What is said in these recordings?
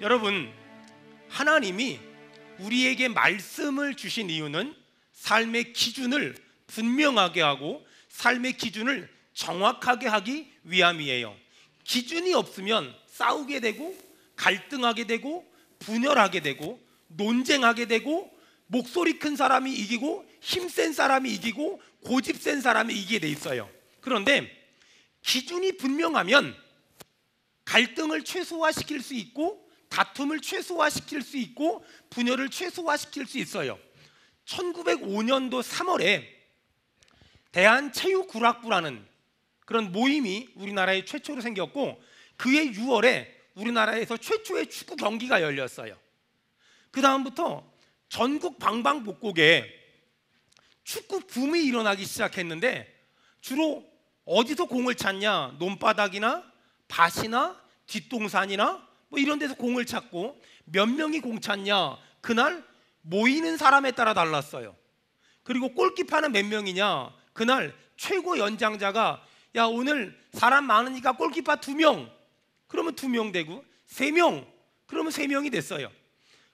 여러분, 하나님이 우리에게 말씀을 주신 이유는 삶의 기준을 분명하게 하고 삶의 기준을 정확하게 하기 위함이에요. 기준이 없으면 싸우게 되고 갈등하게 되고 분열하게 되고 논쟁하게 되고 목소리 큰 사람이 이기고 힘센 사람이 이기고 고집센 사람이 이기게 돼 있어요. 그런데 기준이 분명하면 갈등을 최소화시킬 수 있고 다툼을 최소화시킬 수 있고 분열을 최소화시킬 수 있어요. 1905년도 3월에 대한체육구락부라는 그런 모임이 우리나라에 최초로 생겼고, 그해 6월에 우리나라에서 최초의 축구 경기가 열렸어요. 그 다음부터 전국 방방곡곡에 축구 붐이 일어나기 시작했는데, 주로 어디서 공을 찾냐? 논바닥이나 밭이나 뒷동산이나 뭐 이런 데서 공을 찾고, 몇 명이 공 찾냐? 그날 모이는 사람에 따라 달랐어요. 그리고 골키퍼는 몇 명이냐? 그날 최고 연장자가 야, 오늘 사람 많으니까 골키퍼 2명, 그러면 2명 되고 3명, 그러면 3명이 됐어요.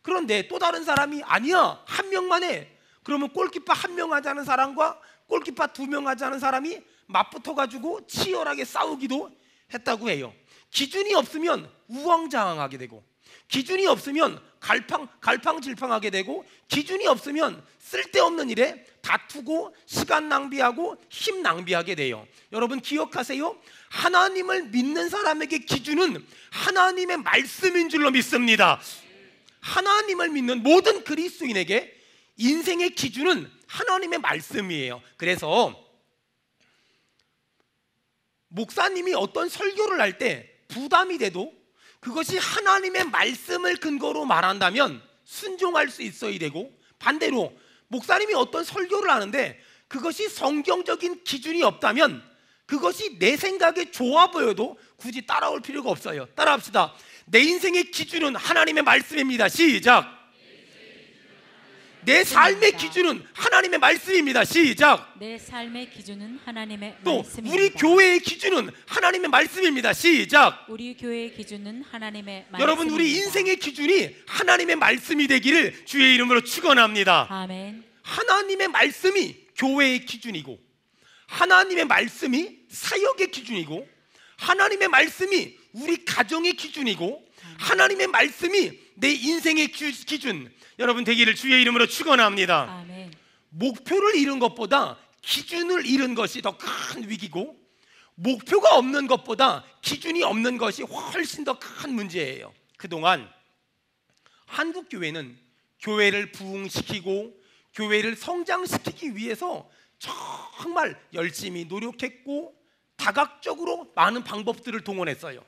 그런데 또 다른 사람이 아니야, 1명만 해. 그러면 골키퍼 1명 하자는 사람과 골키퍼 2명 하자는 사람이 맞붙어가지고 치열하게 싸우기도 했다고 해요. 기준이 없으면 우왕좌왕하게 되고, 기준이 없으면 갈팡질팡하게 되고, 기준이 없으면 쓸데없는 일에 다투고 시간 낭비하고 힘 낭비하게 돼요. 여러분 기억하세요. 하나님을 믿는 사람에게 기준은 하나님의 말씀인 줄로 믿습니다. 하나님을 믿는 모든 그리스도인에게 인생의 기준은 하나님의 말씀이에요. 그래서 목사님이 어떤 설교를 할 때 부담이 돼도 그것이 하나님의 말씀을 근거로 말한다면 순종할 수 있어야 되고, 반대로 목사님이 어떤 설교를 하는데 그것이 성경적인 기준이 없다면 그것이 내 생각에 좋아 보여도 굳이 따라올 필요가 없어요. 따라합시다. 내 인생의 기준은 하나님의 말씀입니다. 시작. 내 삶의 기준은 하나님의 말씀입니다. 시작. 내 삶의 기준은 하나님의 또 말씀입니다. 우리 교회의 기준은 하나님의 말씀입니다. 시작. 우리 교회의 기준은 하나님의 말씀입니다. 여러분, 우리 인생의 기준이 하나님의 말씀이 되기를 주의 이름으로 축원합니다. 아멘. 하나님의 말씀이 교회의 기준이고, 하나님의 말씀이 사역의 기준이고, 하나님의 말씀이 우리 가정의 기준이고, 하나님의 말씀이 내 인생의 기준, 여러분 되기를 주의 이름으로 축원합니다. 아멘. 목표를 잃은 것보다 기준을 잃은 것이 더 큰 위기고, 목표가 없는 것보다 기준이 없는 것이 훨씬 더 큰 문제예요. 그동안 한국 교회는 교회를 부흥시키고 교회를 성장시키기 위해서 정말 열심히 노력했고 다각적으로 많은 방법들을 동원했어요.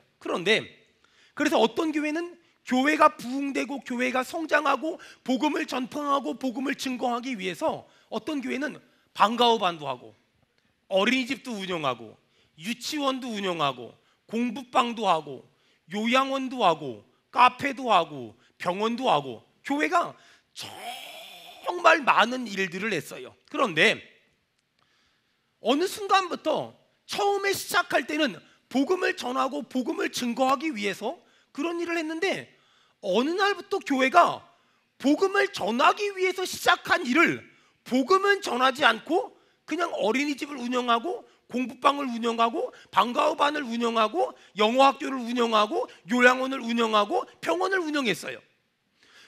그래서 어떤 교회는 교회가 부흥되고 교회가 성장하고 복음을 전파하고 복음을 증거하기 위해서 어떤 교회는 방과후반도 하고 어린이집도 운영하고 유치원도 운영하고 공부방도 하고 요양원도 하고 카페도 하고 병원도 하고, 교회가 정말 많은 일들을 했어요. 그런데 어느 순간부터 처음에 시작할 때는 복음을 전하고 복음을 증거하기 위해서 그런 일을 했는데, 어느 날부터 교회가 복음을 전하기 위해서 시작한 일을 복음은 전하지 않고 그냥 어린이집을 운영하고 공부방을 운영하고 방과후반을 운영하고 영어학교를 운영하고 요양원을 운영하고 병원을 운영했어요.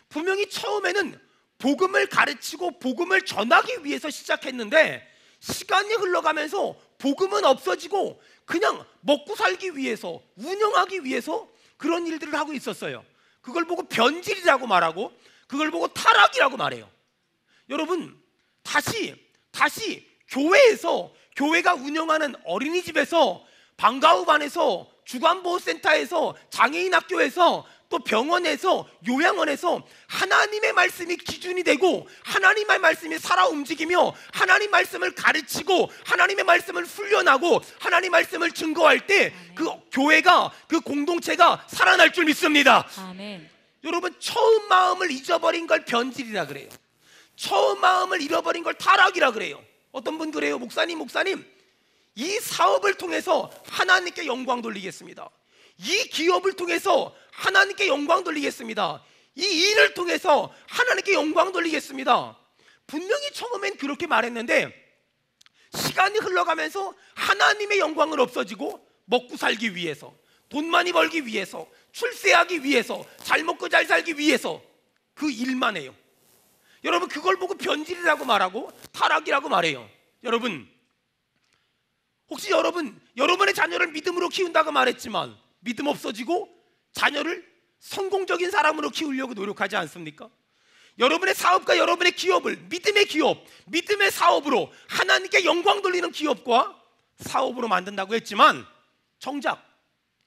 분명히 처음에는 복음을 가르치고 복음을 전하기 위해서 시작했는데, 시간이 흘러가면서 복음은 없어지고 그냥 먹고 살기 위해서 운영하기 위해서 그런 일들을 하고 있었어요. 그걸 보고 변질이라고 말하고 그걸 보고 타락이라고 말해요. 여러분, 다시 교회가 운영하는 어린이집에서 방과후반에서 주간보호센터에서 장애인 학교에서 또 병원에서 요양원에서 하나님의 말씀이 기준이 되고 하나님의 말씀이 살아 움직이며 하나님 말씀을 가르치고 하나님의 말씀을 훈련하고 하나님 말씀을 증거할 때 그 교회가, 그 공동체가 살아날 줄 믿습니다. 아멘. 여러분, 처음 마음을 잊어버린 걸 변질이라 그래요. 처음 마음을 잃어버린 걸 타락이라 그래요. 어떤 분 그래요. 목사님, 이 사업을 통해서 하나님께 영광 돌리겠습니다. 이 기업을 통해서 하나님께 영광 돌리겠습니다. 이 일을 통해서 하나님께 영광 돌리겠습니다. 분명히 처음엔 그렇게 말했는데 시간이 흘러가면서 하나님의 영광은 없어지고 먹고 살기 위해서, 돈 많이 벌기 위해서, 출세하기 위해서, 잘 먹고 잘 살기 위해서 그 일만 해요. 여러분 그걸 보고 변질이라고 말하고 타락이라고 말해요. 여러분 혹시 여러분의 자녀를 믿음으로 키운다고 말했지만 믿음 없어지고 자녀를 성공적인 사람으로 키우려고 노력하지 않습니까? 여러분의 사업과 여러분의 기업을 믿음의 기업, 믿음의 사업으로 하나님께 영광 돌리는 기업과 사업으로 만든다고 했지만 정작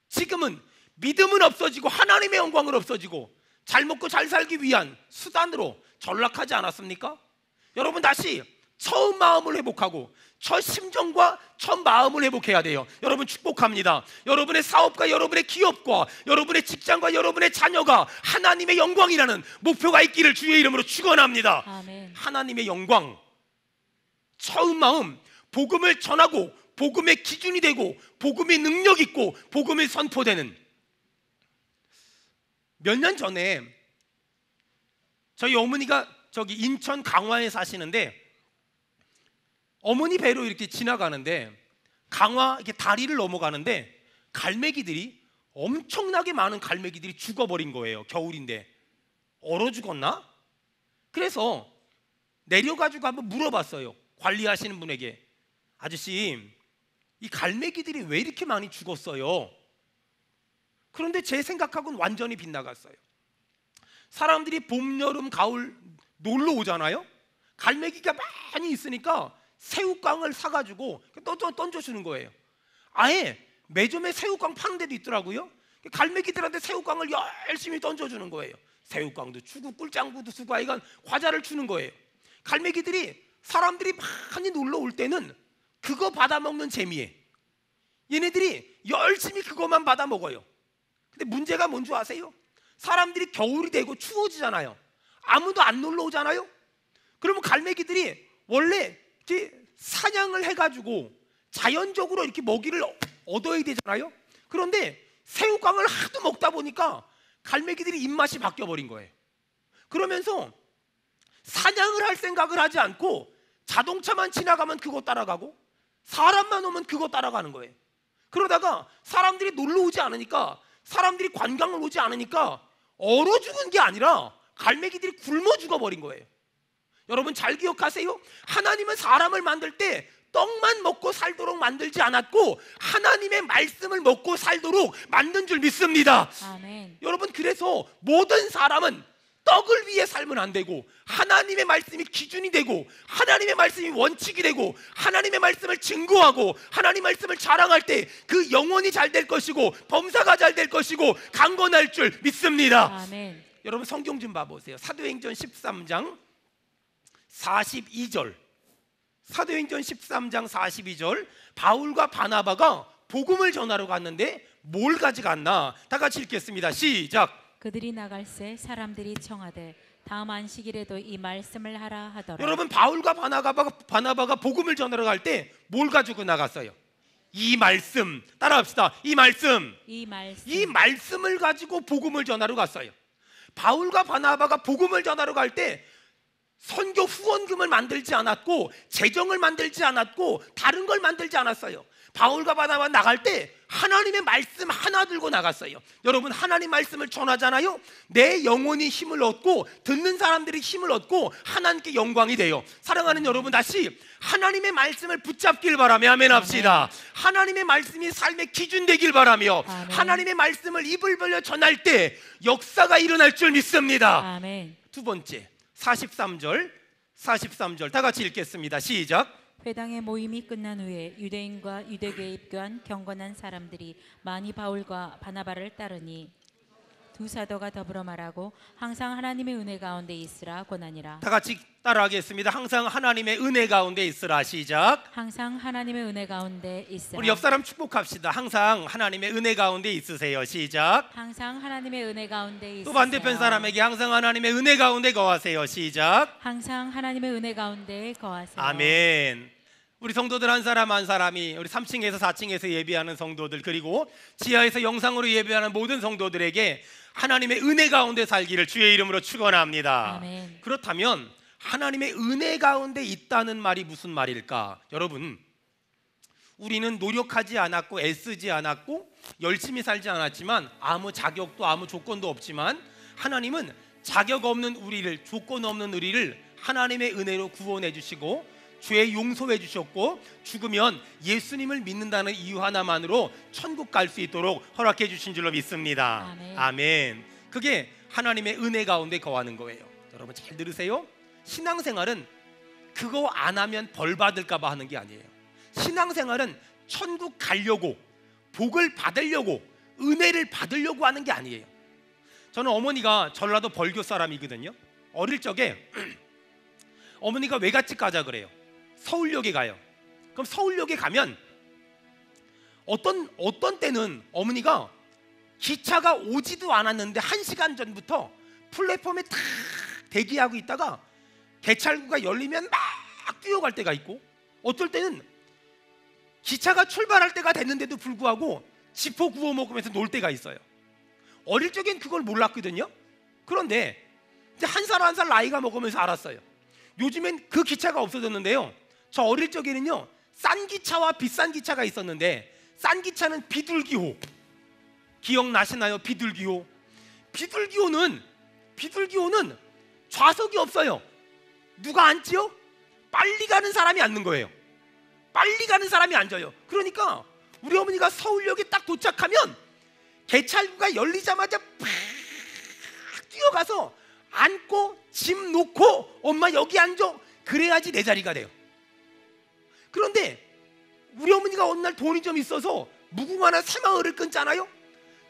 지금은 믿음은 없어지고 하나님의 영광은 없어지고 잘 먹고 잘 살기 위한 수단으로 전락하지 않았습니까? 여러분 다시 처음 마음을 회복하고 첫 심정과 첫 마음을 회복해야 돼요. 여러분 축복합니다. 여러분의 사업과 여러분의 기업과 여러분의 직장과 여러분의 자녀가 하나님의 영광이라는 목표가 있기를 주의 이름으로 축원합니다. 아멘. 하나님의 영광, 처음 마음, 복음을 전하고 복음의 기준이 되고 복음의 능력 있고 복음이 선포되는. 몇 년 전에 저희 어머니가 저기 인천 강화에 사시는데 어머니 배로 이렇게 지나가는데 강화 이렇게 다리를 넘어가는데 갈매기들이 엄청나게 많은 갈매기들이 죽어버린 거예요. 겨울인데 얼어 죽었나? 그래서 내려가지고 한번 물어봤어요. 관리하시는 분에게. 아저씨 이 갈매기들이 왜 이렇게 많이 죽었어요? 그런데 제 생각하고는 완전히 빗나갔어요. 사람들이 봄, 여름, 가을 놀러 오잖아요. 갈매기가 많이 있으니까 새우깡을 사가지고 던져주는 거예요. 아예 매점에 새우깡 파는 데도 있더라고요. 갈매기들한테 새우깡을 열심히 던져주는 거예요. 새우깡도 주고 꿀장구도 주고 하여간 과자를 주는 거예요. 갈매기들이 사람들이 많이 놀러 올 때는 그거 받아먹는 재미에 얘네들이 열심히 그것만 받아먹어요. 근데 문제가 뭔지 아세요? 사람들이 겨울이 되고 추워지잖아요. 아무도 안 놀러 오잖아요. 그러면 갈매기들이 원래 이렇게 사냥을 해가지고 자연적으로 이렇게 먹이를 얻어야 되잖아요. 그런데 새우깡을 하도 먹다 보니까 갈매기들이 입맛이 바뀌어버린 거예요. 그러면서 사냥을 할 생각을 하지 않고 자동차만 지나가면 그거 따라가고 사람만 오면 그거 따라가는 거예요. 그러다가 사람들이 놀러 오지 않으니까, 사람들이 관광을 오지 않으니까 얼어 죽은 게 아니라 갈매기들이 굶어 죽어버린 거예요. 여러분 잘 기억하세요. 하나님은 사람을 만들 때 떡만 먹고 살도록 만들지 않았고 하나님의 말씀을 먹고 살도록 만든 줄 믿습니다. 아멘. 여러분 그래서 모든 사람은 떡을 위해 살면 안 되고 하나님의 말씀이 기준이 되고 하나님의 말씀이 원칙이 되고 하나님의 말씀을 증거하고 하나님의 말씀을 자랑할 때 그 영혼이 잘 될 것이고 범사가 잘 될 것이고 강건할 줄 믿습니다. 아멘. 여러분 성경 좀 봐보세요. 사도행전 13장 42절. 사도행전 13장 42절. 바울과 바나바가 복음을 전하러 갔는데 뭘 가져갔나? 다 같이 읽겠습니다. 시작. 그들이 나갈새 사람들이 청하되 다음 안식일에도 이 말씀을 하라 하더라. 여러분 바울과 바나바가 복음을 전하러 갈 때 뭘 가지고 나갔어요? 이 말씀. 따라합시다. 이 말씀. 이 말씀을 가지고 복음을 전하러 갔어요. 바울과 바나바가 복음을 전하러 갈 때 선교 후원금을 만들지 않았고 재정을 만들지 않았고 다른 걸 만들지 않았어요. 바울과 바나바 나갈 때 하나님의 말씀 하나 들고 나갔어요. 여러분 하나님 말씀을 전하잖아요. 내 영혼이 힘을 얻고 듣는 사람들이 힘을 얻고 하나님께 영광이 돼요. 사랑하는 여러분 다시 하나님의 말씀을 붙잡길 바라며 아멘 합시다. 하나님의 말씀이 삶의 기준 되길 바라며 아멘. 하나님의 말씀을 입을 벌려 전할 때 역사가 일어날 줄 믿습니다. 아멘. 두 번째 43절 다 같이 읽겠습니다. 시작. 회당의 모임이 끝난 후에 유대인과 유대교에 입교한 경건한 사람들이 많이 바울과 바나바를 따르니 두 사도가 더불어 말하고 항상 하나님의 은혜 가운데 있으라 권하니라. 다 같이 따라하겠습니다. 항상 하나님의 은혜 가운데 있으라. 시작. 항상 하나님의 은혜 가운데 있으라. 우리 옆 사람 축복합시다. 항상 하나님의 은혜 가운데 있으세요. 시작. 항상 하나님의 은혜 가운데 있으세요. 또 반대편 사람에게 항상 하나님의 은혜 가운데 거하세요. 시작. 항상 하나님의 은혜 가운데 거하세요. 아멘. 우리 성도들 한 사람 한 사람이 우리 3층에서 4층에서 예배하는 성도들, 그리고 지하에서 영상으로 예배하는 모든 성도들에게 하나님의 은혜 가운데 살기를 주의 이름으로 축원합니다. 아멘. 그렇다면 하나님의 은혜 가운데 있다는 말이 무슨 말일까? 여러분, 우리는 노력하지 않았고 애쓰지 않았고 열심히 살지 않았지만 아무 자격도 아무 조건도 없지만 하나님은 자격 없는 우리를, 조건 없는 우리를 하나님의 은혜로 구원해 주시고 죄 용서해 주셨고 죽으면 예수님을 믿는다는 이유 하나만으로 천국 갈 수 있도록 허락해 주신 줄로 믿습니다. 아멘. 아멘. 그게 하나님의 은혜 가운데 거하는 거예요. 여러분 잘 들으세요. 신앙생활은 그거 안 하면 벌 받을까 봐 하는 게 아니에요. 신앙생활은 천국 가려고, 복을 받으려고, 은혜를 받으려고 하는 게 아니에요. 저는 어머니가 전라도 벌교 사람이거든요. 어릴 적에 어머니가 외갓집 가자 그래요. 서울역에 가요. 그럼 서울역에 가면 어떤 때는 어머니가 기차가 오지도 않았는데 1시간 전부터 플랫폼에 탁 대기하고 있다가 개찰구가 열리면 막 뛰어갈 때가 있고, 어떨 때는 기차가 출발할 때가 됐는데도 불구하고 지포 구워 먹으면서 놀 때가 있어요. 어릴 적엔 그걸 몰랐거든요. 그런데 이제 한 살 한 살 나이가 먹으면서 알았어요. 요즘엔 그 기차가 없어졌는데요. 저 어릴 적에는요, 싼 기차와 비싼 기차가 있었는데, 싼 기차는 비둘기호, 기억나시나요? 비둘기호. 비둘기호는 좌석이 없어요. 누가 앉지요? 빨리 가는 사람이 앉는 거예요. 빨리 가는 사람이 앉아요. 그러니까 우리 어머니가 서울역에 딱 도착하면 개찰구가 열리자마자 팍 뛰어가서 앉고 짐 놓고 엄마 여기 앉아, 그래야지 내 자리가 돼요. 그런데 우리 어머니가 어느 날 돈이 좀 있어서 무궁화나 새마을을 끊잖아요.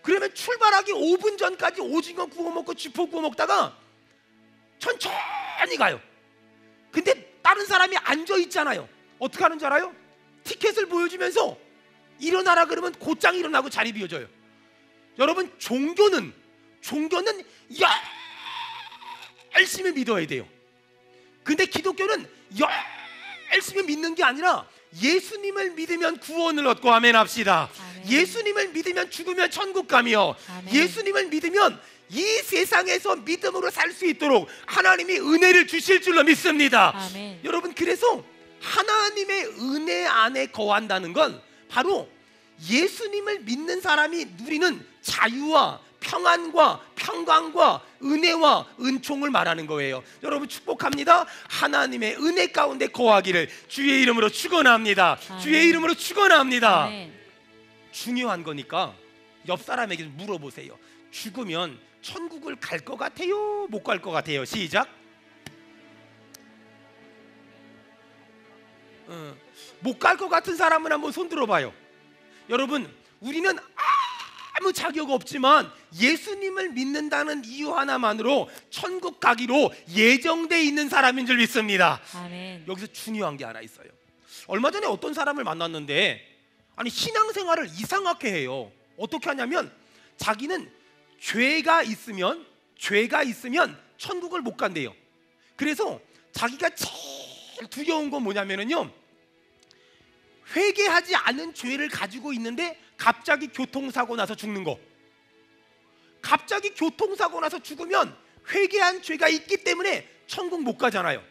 그러면 출발하기 5분 전까지 오징어 구워 먹고 쥐포 구워 먹다가 천천히 가요. 근데 다른 사람이 앉아 있잖아요. 어떻게 하는 줄 알아요? 티켓을 보여주면서 일어나라 그러면 곧장 일어나고 자리 비워줘요. 여러분, 종교는 열심히 믿어야 돼요. 근데 기독교는 열심히 믿는 게 아니라 예수님을 믿으면 구원을 얻고 아멘 합시다. 아멘. 예수님을 믿으면 죽으면 천국 가며, 아멘. 예수님을 믿으면 이 세상에서 믿음으로 살 수 있도록 하나님이 은혜를 주실 줄로 믿습니다. 아멘. 여러분, 그래서 하나님의 은혜 안에 거한다는 건 바로 예수님을 믿는 사람이 누리는 자유와 평안과 평강과 은혜와 은총을 말하는 거예요. 여러분 축복합니다. 하나님의 은혜 가운데 거하기를 주의 이름으로 축원합니다. 아멘. 주의 이름으로 축원합니다. 아멘. 중요한 거니까 옆 사람에게 물어보세요. 죽으면 천국을 갈 것 같아요? 못 갈 것 같아요? 시작. 못 갈 것 같은 사람은 한번 손 들어봐요. 여러분, 우리는 아무 자격 없지만 예수님을 믿는다는 이유 하나만으로 천국 가기로 예정돼 있는 사람인 줄 믿습니다. 아멘. 여기서 중요한 게 하나 있어요. 얼마 전에 어떤 사람을 만났는데, 아니 신앙생활을 이상하게 해요. 어떻게 하냐면 자기는 죄가 있으면 천국을 못 간대요. 그래서 자기가 제일 두려운 건 뭐냐면요, 회개하지 않은 죄를 가지고 있는데 갑자기 교통사고 나서 죽는 거. 갑자기 교통사고 나서 죽으면 회개한 죄가 있기 때문에 천국 못 가잖아요.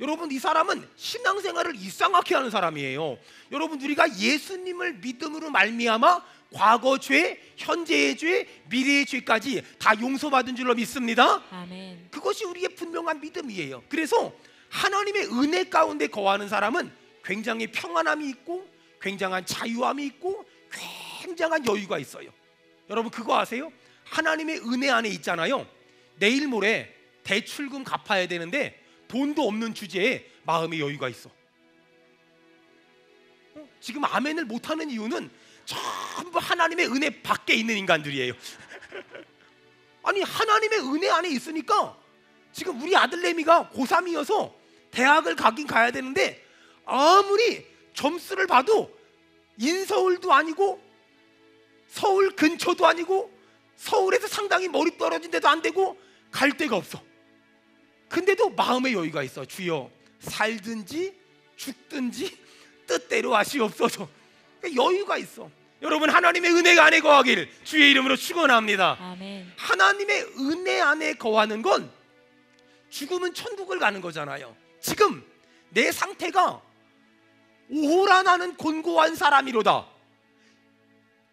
여러분, 이 사람은 신앙생활을 이상하게 하는 사람이에요. 여러분, 우리가 예수님을 믿음으로 말미암아 과거 죄, 현재의 죄, 미래의 죄까지 다 용서받은 줄로 믿습니다. 아멘. 그것이 우리의 분명한 믿음이에요. 그래서 하나님의 은혜 가운데 거하는 사람은 굉장히 평안함이 있고 굉장한 자유함이 있고 굉장한 여유가 있어요. 여러분 그거 아세요? 하나님의 은혜 안에 있잖아요. 내일 모레 대출금 갚아야 되는데 돈도 없는 주제에 마음의 여유가 있어. 지금 아멘을 못하는 이유는 전부 하나님의 은혜 밖에 있는 인간들이에요. 아니 하나님의 은혜 안에 있으니까 지금 우리 아들내미가 고3이어서 대학을 가긴 가야 되는데 아무리 점수를 봐도 인서울도 아니고 서울 근처도 아니고 서울에서 상당히 멀리 떨어진 데도 안 되고 갈 데가 없어. 근데도 마음의 여유가 있어. 주여 살든지 죽든지 뜻대로 하시옵소서. 여유가 있어. 여러분, 하나님의 은혜가 안에 거하길 주의 이름으로 축원합니다. 아멘. 하나님의 은혜 안에 거하는 건 죽으면 천국을 가는 거잖아요. 지금 내 상태가 오호라 나는 곤고한 사람이로다.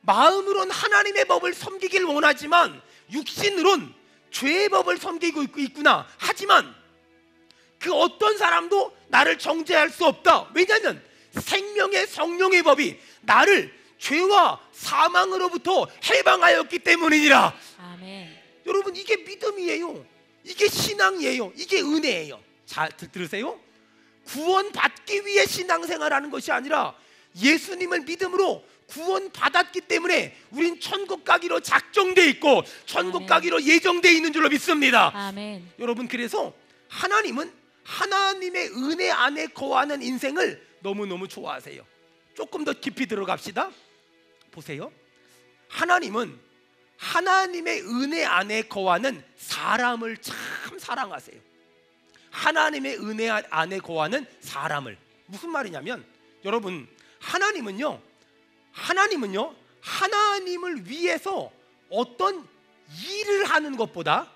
마음으론 하나님의 법을 섬기길 원하지만 육신으론 죄의 법을 섬기고 있구나. 하지만 그 어떤 사람도 나를 정죄할 수 없다. 왜냐하면 생명의 성령의 법이 나를 죄와 사망으로부터 해방하였기 때문이니라. 아멘. 여러분, 이게 믿음이에요. 이게 신앙이에요. 이게 은혜예요. 잘 들으세요. 구원받기 위해 신앙생활하는 것이 아니라 예수님을 믿음으로 구원받았기 때문에 우린 천국 가기로 작정돼 있고 천국 아멘. 가기로 예정돼 있는 줄로 믿습니다. 아멘. 여러분, 그래서 하나님은 하나님의 은혜 안에 거하는 인생을 너무너무 좋아하세요. 조금 더 깊이 들어갑시다. 보세요. 하나님은 하나님의 은혜 안에 거하는 사람을 참 사랑하세요. 하나님의 은혜 안에 거하는 사람을. 무슨 말이냐면, 여러분, 하나님은요 하나님을 위해서 어떤 일을 하는 것보다,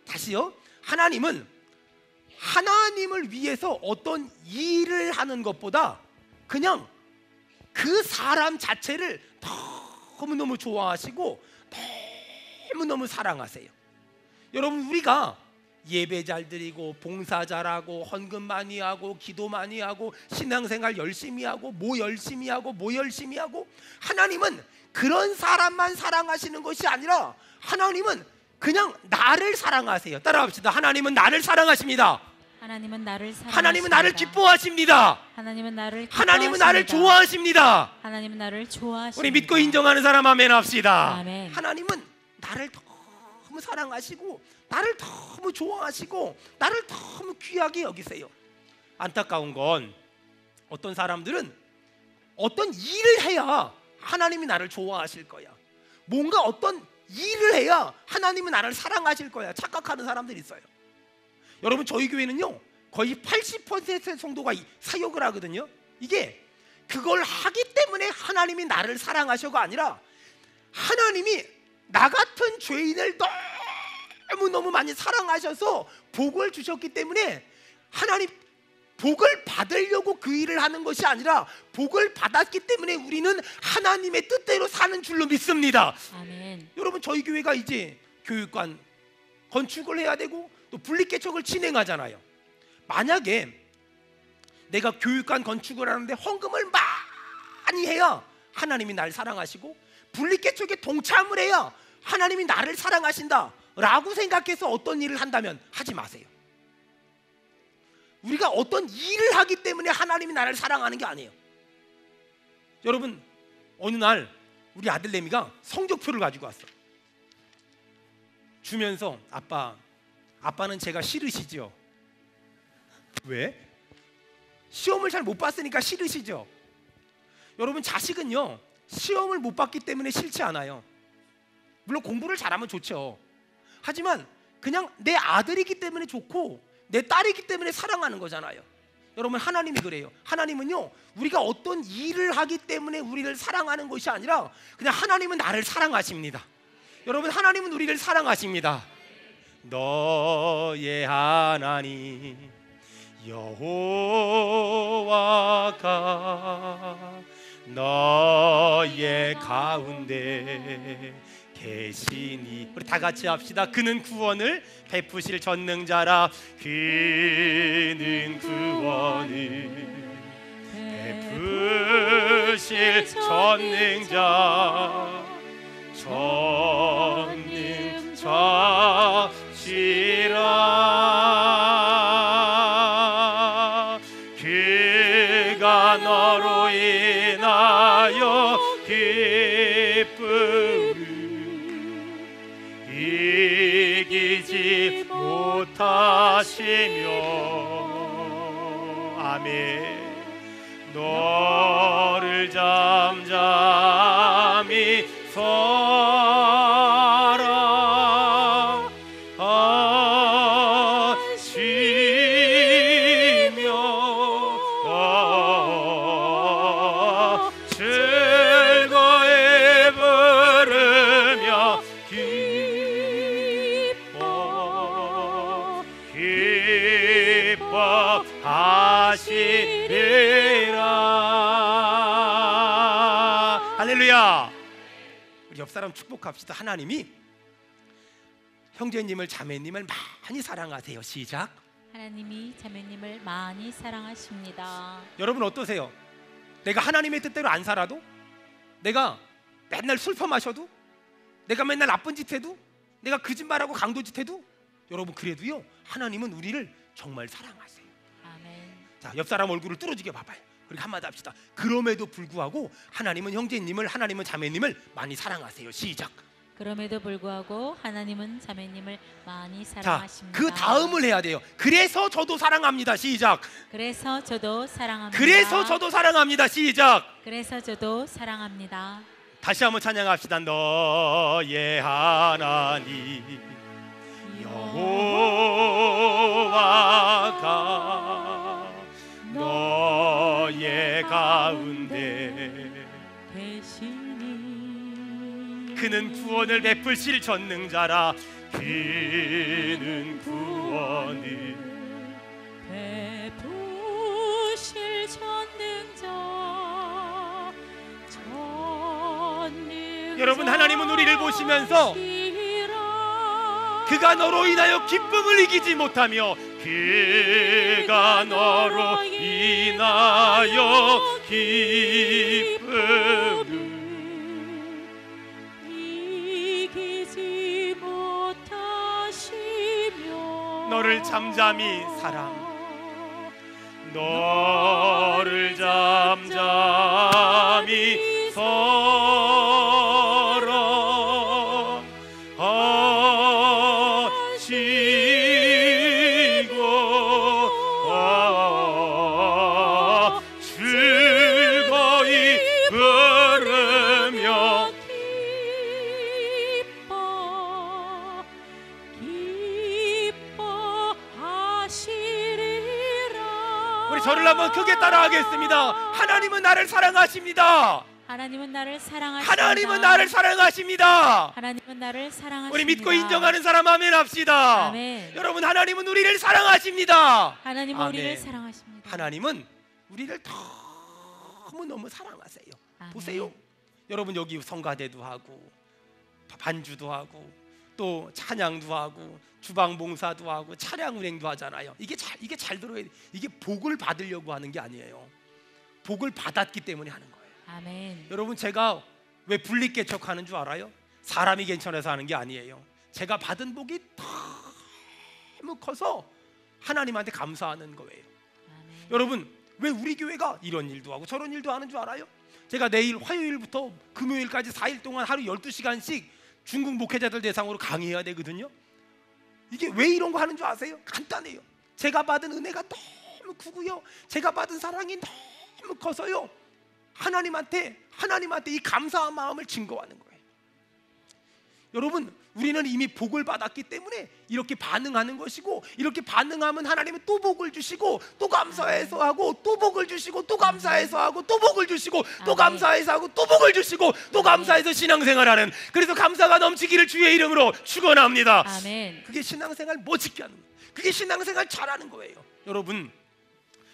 다시요, 하나님은 하나님을 위해서 어떤 일을 하는 것보다 그냥 그 사람 자체를 너무너무 좋아하시고 너무너무 사랑하세요. 여러분, 우리가 예배 잘 드리고 봉사 잘하고 헌금 많이 하고 기도 많이 하고 신앙생활 열심히 하고 뭐 열심히 하고 하나님은 그런 사람만 사랑하시는 것이 아니라 하나님은 그냥 나를 사랑하세요. 따라합시다. 하나님은 나를 사랑하십니다. 하나님은 나를 사랑하십니다. 하나님은 나를 기뻐하십니다. 하나님은 나를 하나님은 나를 좋아하십니다. 하나님은 나를 좋아하십니다. 우리 믿고 인정하는 사람 아멘 합시다. 아멘. 하나님은 나를 너무 사랑하시고 나를 너무 좋아하시고 나를 너무 귀하게 여기세요. 안타까운 건 어떤 사람들은 어떤 일을 해야 하나님이 나를 좋아하실 거야. 뭔가 어떤 일을 해야 하나님은 나를 사랑하실 거야 착각하는 사람들이 있어요. 여러분, 저희 교회는요 거의 80% 정도가 사역을 하거든요. 이게 그걸 하기 때문에 하나님이 나를 사랑하셔가 아니라 하나님이 나 같은 죄인을 너무너무 많이 사랑하셔서 복을 주셨기 때문에 하나님 복을 받으려고 그 일을 하는 것이 아니라 복을 받았기 때문에 우리는 하나님의 뜻대로 사는 줄로 믿습니다. 아멘. 여러분, 저희 교회가 이제 교육관 건축을 해야 되고 또 분리개척을 진행하잖아요. 만약에 내가 교육관 건축을 하는데 헌금을 많이 해야 하나님이 날 사랑하시고 분리개척에 동참을 해야 하나님이 나를 사랑하신다 라고 생각해서 어떤 일을 한다면 하지 마세요. 우리가 어떤 일을 하기 때문에 하나님이 나를 사랑하는 게 아니에요. 여러분, 어느 날 우리 아들내미가 성적표를 가지고 왔어. 주면서 아빠는 제가 싫으시죠? 왜? 시험을 잘 못 봤으니까 싫으시죠? 여러분, 자식은요 시험을 못 봤기 때문에 싫지 않아요. 물론 공부를 잘하면 좋죠. 하지만 그냥 내 아들이기 때문에 좋고 내 딸이기 때문에 사랑하는 거잖아요. 여러분, 하나님이 그래요. 하나님은요 우리가 어떤 일을 하기 때문에 우리를 사랑하는 것이 아니라 그냥 하나님은 나를 사랑하십니다. 여러분, 하나님은 우리를 사랑하십니다. 너의 하나님 여호와가 너의 가운데 계시니. 우리 다 같이 합시다. 그는 구원을 베푸실 전능자라. 그는 구원을 베푸실 전능자시라. 그가 너로 인하여 기쁨을 이기지 못하시며 아멘. 너를 잠잠히 사랑하시며 하시리라. 할렐루야. 우리 옆 사람 축복합시다. 하나님이 형제님을 자매님을 많이 사랑하세요. 시작. 하나님이 자매님을 많이 사랑하십니다. 여러분 어떠세요? 내가 하나님의 뜻대로 안 살아도, 내가 맨날 술 퍼마셔도, 내가 맨날 나쁜 짓 해도, 내가 거짓말하고 강도짓 해도, 여러분 그래도요 하나님은 우리를 정말 사랑하세요. 아멘. 자, 옆 사람 얼굴을 뚫어지게 봐봐요. 우리 한마디 합시다. 그럼에도 불구하고 하나님은 형제님을, 하나님은 자매님을 많이 사랑하세요. 시작. 그럼에도 불구하고 하나님은 자매님을 많이 자, 사랑하십니다. 그 다음을 해야 돼요. 그래서 저도 사랑합니다. 시작. 그래서 저도 사랑합니다. 그래서 저도 사랑합니다. 시작. 그래서 저도 사랑합니다. 다시 한번 찬양합시다. 너의 하나님 여호와가 너의 가운데 계시니 그는 구원을 베푸실 전능자라. 그는 구원을 베푸실 전능자. 여러분 하나님은 우리를 보시면서 그가 너로 인하여 기쁨을 이기지 못하며 그가 너로 인하여 기쁨을 이기지 못하시며 너를 잠잠히 사랑, 너를 잠잠히 즐거이 부르며 기뻐하시리라. 우리 저를 한번 크게 따라하겠습니다. 하나님은 나를 사랑하십니다. 하나님은 나를 사랑하십니다. 하나님은 나를 사랑하십니다. 하나님은 나를 사랑하십니다. 우리 믿고 인정하는 사람 아멘 합시다. 아멘. 여러분 하나님은 우리를 사랑하십니다. 하나님은 아멘. 우리를 사랑하십니다. 하나님은 우리를 너무너무 사랑하세요. 아멘. 보세요. 여러분 여기 성가대도 하고 반주도 하고 또 찬양도 하고 주방 봉사도 하고 차량 운행도 하잖아요. 이게 잘 들어야 돼. 이게 복을 받으려고 하는 게 아니에요. 복을 받았기 때문에 하는 거예요. 아멘. 여러분 제가 왜 분리개척하는 줄 알아요? 사람이 괜찮아서 하는 게 아니에요. 제가 받은 복이 너무 커서 하나님한테 감사하는 거예요. 아멘. 여러분 왜 우리 교회가 이런 일도 하고 저런 일도 하는 줄 알아요? 제가 내일 화요일부터 금요일까지 4일 동안 하루 12시간씩 중국 목회자들 대상으로 강의해야 되거든요. 이게 왜 이런 거 하는 줄 아세요? 간단해요. 제가 받은 은혜가 너무 크고요, 제가 받은 사랑이 너무 커서요, 하나님한테 이 감사한 마음을 증거하는 거예요. 여러분 우리는 이미 복을 받았기 때문에 이렇게 반응하는 것이고, 이렇게 반응하면 하나님은 또 복을 주시고 또 감사해서 하고 또 복을 주시고 또 감사해서 하고 또 복을 주시고 또 감사해서 하고 또 복을 주시고 또 감사해서 신앙생활하는, 그래서 감사가 넘치기를 주의 이름으로 축원합니다. 아멘. 그게 신앙생활 멋있게 하는 거예요. 그게 신앙생활 잘하는 거예요. 여러분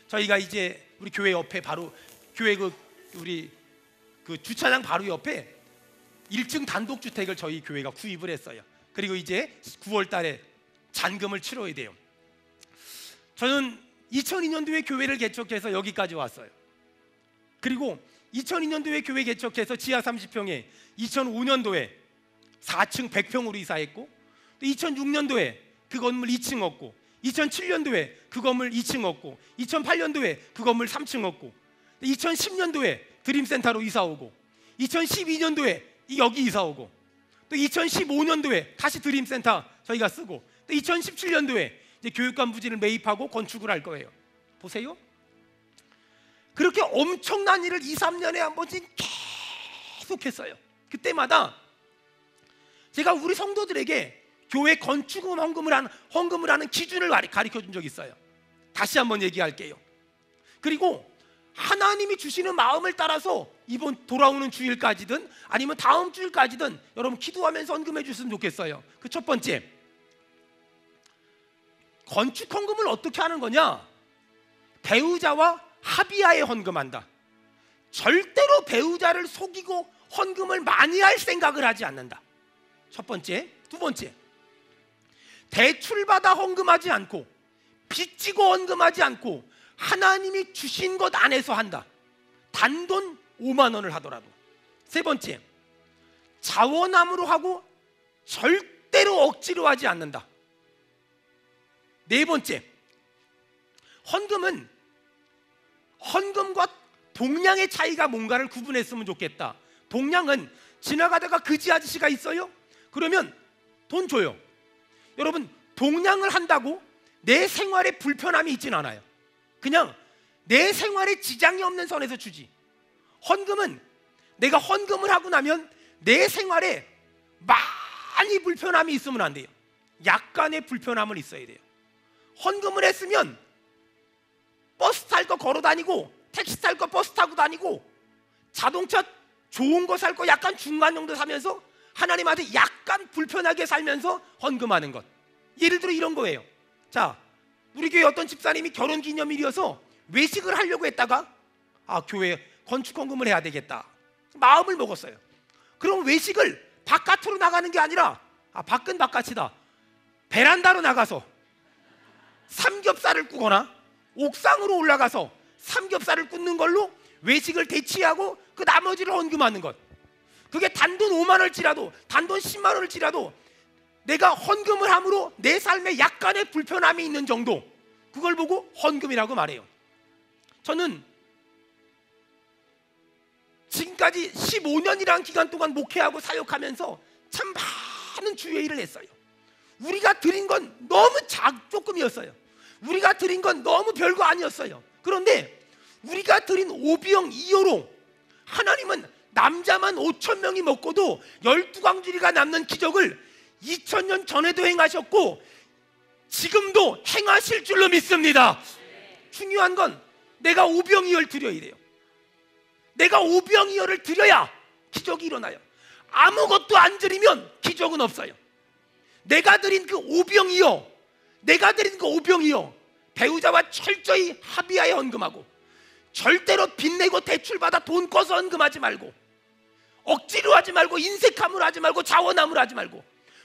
저희가 이제 우리 교회 옆에 바로 교회 우리 주차장 바로 옆에 1층 단독주택을 저희 교회가 구입을 했어요. 그리고 이제 9월 달에 잔금을 치러야 돼요. 저는 2002년도에 교회를 개척해서 여기까지 왔어요. 그리고 2002년도에 교회 개척해서 지하 30평에 2005년도에 4층 100평으로 이사했고, 또 2006년도에 그 건물 2층 얻고, 2007년도에 그 건물 2층 얻고, 2008년도에 그 건물 3층 얻고, 2010년도에 드림센터로 이사 오고, 2012년도에 여기 이사 오고, 또 2015년도에 다시 드림센터 저희가 쓰고, 또 2017년도에 이제 교육관 부지를 매입하고 건축을 할 거예요. 보세요. 그렇게 엄청난 일을 2, 3년에 한 번씩 계속 했어요. 그때마다 제가 우리 성도들에게 교회 건축금 헌금을 하는 기준을 가르쳐 준 적이 있어요. 다시 한번 얘기할게요. 그리고 하나님이 주시는 마음을 따라서 이번 돌아오는 주일까지든 아니면 다음 주일까지든 여러분 기도하면서 헌금해 주셨으면 좋겠어요. 그 첫 번째, 건축 헌금을 어떻게 하는 거냐? 배우자와 합의하에 헌금한다. 절대로 배우자를 속이고 헌금을 많이 할 생각을 하지 않는다. 첫 번째. 두 번째, 대출받아 헌금하지 않고 빚지고 헌금하지 않고 하나님이 주신 것 안에서 한다. 단돈 5만 원을 하더라도. 세 번째, 자원함으로 하고 절대로 억지로 하지 않는다. 네 번째, 헌금과 동량의 차이가 뭔가를 구분했으면 좋겠다. 동량은 지나가다가 그지 아저씨가 있어요? 그러면 돈 줘요. 여러분, 동량을 한다고 내 생활에 불편함이 있진 않아요. 그냥 내 생활에 지장이 없는 선에서 주지. 헌금은 내가 헌금을 하고 나면 내 생활에 많이 불편함이 있으면 안 돼요. 약간의 불편함은 있어야 돼요. 헌금을 했으면 버스 탈 거 걸어 다니고 택시 탈 거 버스 타고 다니고 자동차 좋은 거 살 거 약간 중간 정도 사면서 하나님한테 약간 불편하게 살면서 헌금하는 것. 예를 들어 이런 거예요. 자, 우리 교회 어떤 집사님이 결혼기념일이어서 외식을 하려고 했다가 교회에 건축 헌금을 해야 되겠다 마음을 먹었어요. 그럼 외식을 바깥으로 나가는 게 아니라 밖은 바깥이다, 베란다로 나가서 삼겹살을 구거나 옥상으로 올라가서 삼겹살을 굽는 걸로 외식을 대치하고 그 나머지를 헌금하는 것. 그게 단돈 5만 원일지라도 단돈 10만 원일지라도 내가 헌금을 함으로 내 삶에 약간의 불편함이 있는 정도, 그걸 보고 헌금이라고 말해요. 저는 지금까지 15년이라는 기간 동안 목회하고 사역하면서 참 많은 주의 일을 했어요. 우리가 드린 건 너무 조금이었어요. 우리가 드린 건 너무 별거 아니었어요. 그런데 우리가 드린 오병 이어로 하나님은 남자만 5천 명이 먹고도 12광주리가 남는 기적을 2000년 전에도 행하셨고 지금도 행하실 줄로 믿습니다. 중요한 건 내가 오병이어를 드려야 돼요. 내가 오병이어를 드려야 기적이 일어나요. 아무것도 안 드리면 기적은 없어요. 내가 드린 그 오병이어, 배우자와 철저히 합의하에 헌금하고 절대로 빚내고 대출받아 돈 꺼서 헌금하지 말고 억지로 하지 말고 인색함으로 하지 말고 자원함으로 하지 말고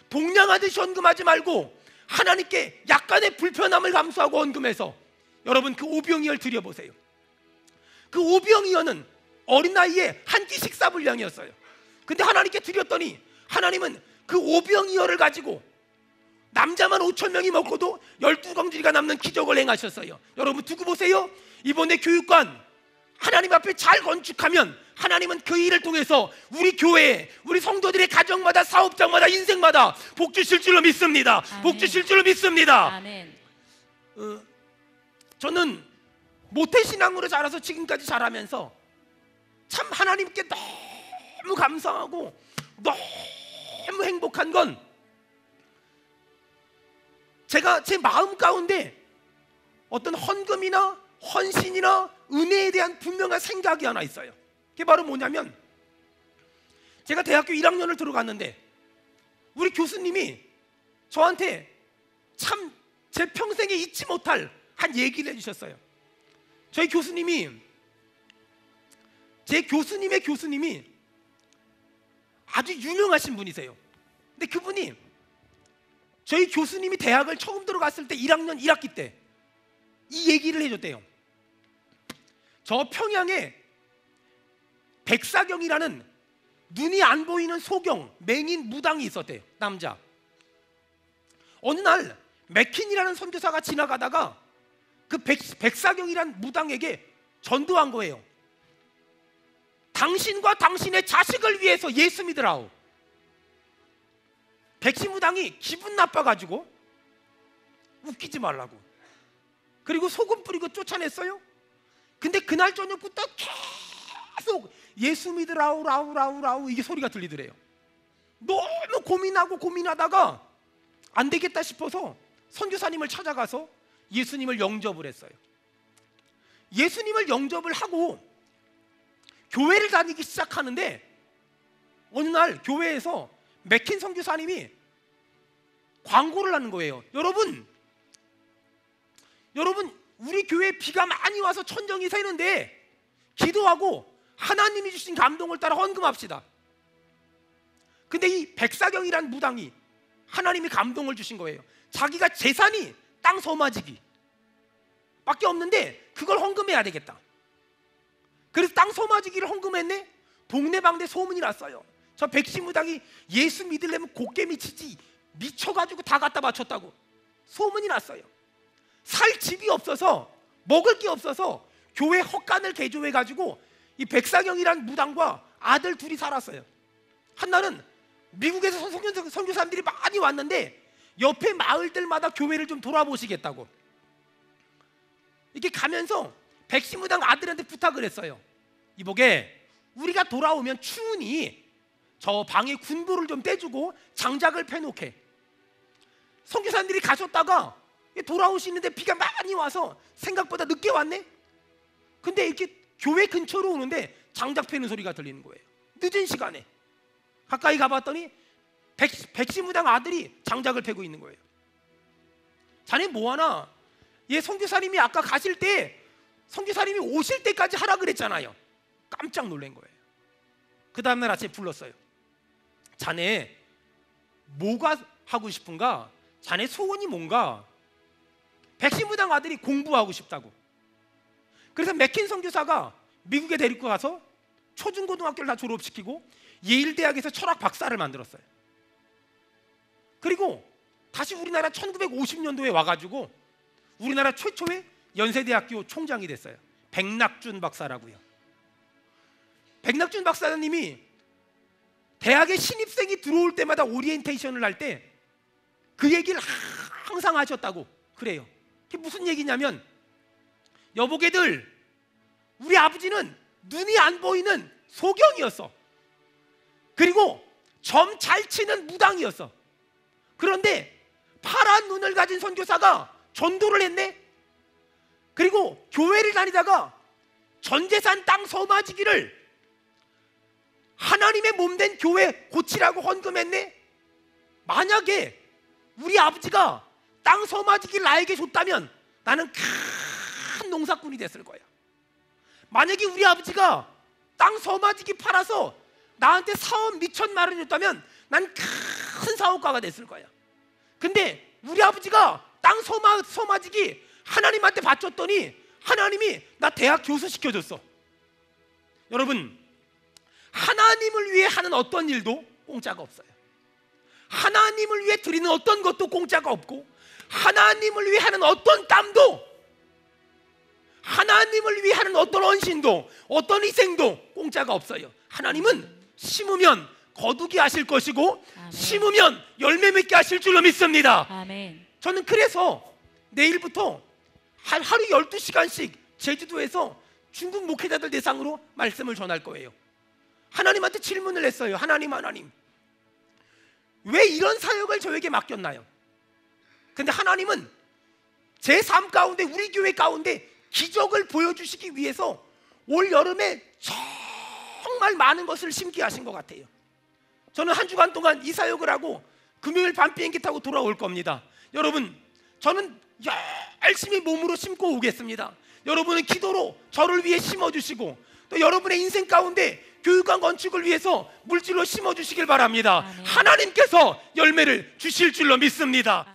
동량하듯이 헌금하지 말고 하나님께 약간의 불편함을 감수하고 헌금해서 여러분 그 오병이어를 드려보세요. 그 오병이어는 어린 나이에 한 끼 식사 분량이었어요. 근데 하나님께 드렸더니 하나님은 그 오병이어를 가지고 남자만 5천 명이 먹고도 12광주리가 남는 기적을 행하셨어요. 여러분 두고 보세요. 이번에 교육관 하나님 앞에 잘 건축하면 하나님은 그 일을 통해서 우리 교회, 우리 성도들의 가정마다 사업장마다 인생마다 복 주실 줄로 믿습니다. 아멘. 복 주실 줄로 믿습니다. 아멘. 저는 모태신앙으로 자라서 지금까지 자라면서 참 하나님께 너무 감사하고 너무 행복한 건 제가 제 마음 가운데 어떤 헌금이나 헌신이나 은혜에 대한 분명한 생각이 하나 있어요. 그게 바로 뭐냐면 제가 대학교 1학년을 들어갔는데 우리 교수님이 저한테 참 제 평생에 잊지 못할 한 얘기를 해주셨어요. 저희 교수님이 제 교수님의 교수님이 아주 유명하신 분이세요. 근데 그분이 저희 교수님이 대학을 처음 들어갔을 때 1학년 1학기 때 이 얘기를 해줬대요. 저 평양에 백사경이라는 눈이 안 보이는 소경, 맹인 무당이 있었대요. 남자. 어느 날 맥킨이라는 선교사가 지나가다가 그 백사경이라는 무당에게 전도한 거예요. 당신과 당신의 자식을 위해서 예수 믿으라오. 백시무당이 기분 나빠가지고 웃기지 말라고, 그리고 소금 뿌리고 쫓아냈어요. 근데 그날 저녁부터 계속 예수 믿으라우 라우 이게 소리가 들리더래요. 너무 고민하다가 안 되겠다 싶어서 선교사님을 찾아가서 예수님을 영접을 했어요. 예수님을 영접을 하고 교회를 다니기 시작하는데 어느 날 교회에서 맥킨 선교사님이 광고를 하는 거예요. 여러분 우리 교회에 비가 많이 와서 천정이 새는데 기도하고 하나님이 주신 감동을 따라 헌금합시다. 근데 이 백사경이란 무당이 하나님이 감동을 주신 거예요. 자기가 재산이 땅 서마지기 밖에 없는데 그걸 헌금해야 되겠다. 그래서 땅 서마지기를 헌금했네. 동네방네 소문이 났어요. 저 백시무당이 예수 믿으려면 곱게 미치지 미쳐가지고 다 갖다 바쳤다고 소문이 났어요. 살 집이 없어서 먹을 게 없어서 교회 헛간을 개조해가지고 이 백사경이란 무당과 아들 둘이 살았어요. 한날은 미국에서 선교사님들이 많이 왔는데 옆에 마을들마다 교회를 좀 돌아보시겠다고 이렇게 가면서 백시무당 아들한테 부탁을 했어요. 이보게 우리가 돌아오면 추우니 저 방에 군부를 좀 떼주고 장작을 펴놓게. 선교사님들이 가셨다가 돌아오시는데 비가 많이 와서 생각보다 늦게 왔네. 근데 이렇게 교회 근처로 오는데 장작 패는 소리가 들리는 거예요. 늦은 시간에 가까이 가봤더니 백시무당 아들이 장작을 패고 있는 거예요. 자네 뭐하나? 얘 선교사님이 아까 가실 때 선교사님이 오실 때까지 하라 그랬잖아요. 깜짝 놀란 거예요. 그 다음날 아침에 불렀어요. 자네 뭐가 하고 싶은가? 자네 소원이 뭔가? 백시무당 아들이 공부하고 싶다고. 그래서 맥킨 선교사가 미국에 데리고 가서 초중고등학교를 다 졸업시키고 예일대학에서 철학 박사를 만들었어요. 그리고 다시 우리나라 1950년도에 와가지고 우리나라 최초의 연세대학교 총장이 됐어요. 백낙준 박사라고요. 백낙준 박사님이 대학에 신입생이 들어올 때마다 오리엔테이션을 할 때 그 얘기를 항상 하셨다고 그래요. 그게 무슨 얘기냐면, 여보게들, 우리 아버지는 눈이 안 보이는 소경이었어. 그리고 점 잘 치는 무당이었어. 그런데 파란 눈을 가진 선교사가 전도를 했네. 그리고 교회를 다니다가 전재산 땅 서마지기를 하나님의 몸된 교회 고치라고 헌금했네. 만약에 우리 아버지가 땅 서마지기를 나에게 줬다면 나는 큰 농사꾼이 됐을 거야. 만약에 우리 아버지가 땅 서마지기 팔아서 나한테 사업 미천만 원 줬다면 난 큰 사업가가 됐을 거야. 근데 우리 아버지가 땅 서마지기 하나님한테 바쳤더니 하나님이 나 대학 교수 시켜줬어. 여러분, 하나님을 위해 하는 어떤 일도 공짜가 없어요. 하나님을 위해 드리는 어떤 것도 공짜가 없고, 하나님을 위해 하는 어떤 땀도, 하나님을 위해 하는 어떤 헌신도, 어떤 희생도 공짜가 없어요. 하나님은 심으면 거두게 하실 것이고, 아멘. 심으면 열매 맺게 하실 줄로 믿습니다. 아멘. 저는 그래서 내일부터 하루 12시간씩 제주도에서 중국 목회자들 대상으로 말씀을 전할 거예요. 하나님한테 질문을 했어요. 하나님, 왜 이런 사역을 저에게 맡겼나요? 근데 하나님은 제 삶 가운데, 우리 교회 가운데 기적을 보여주시기 위해서 올 여름에 정말 많은 것을 심게 하신 것 같아요. 저는 한 주간 동안 이 사역을 하고 금요일 밤 비행기 타고 돌아올 겁니다. 여러분, 저는 열심히 몸으로 심고 오겠습니다. 여러분은 기도로 저를 위해 심어주시고, 또 여러분의 인생 가운데 교육과 건축을 위해서 물질로 심어주시길 바랍니다. 아멘. 하나님께서 열매를 주실 줄로 믿습니다.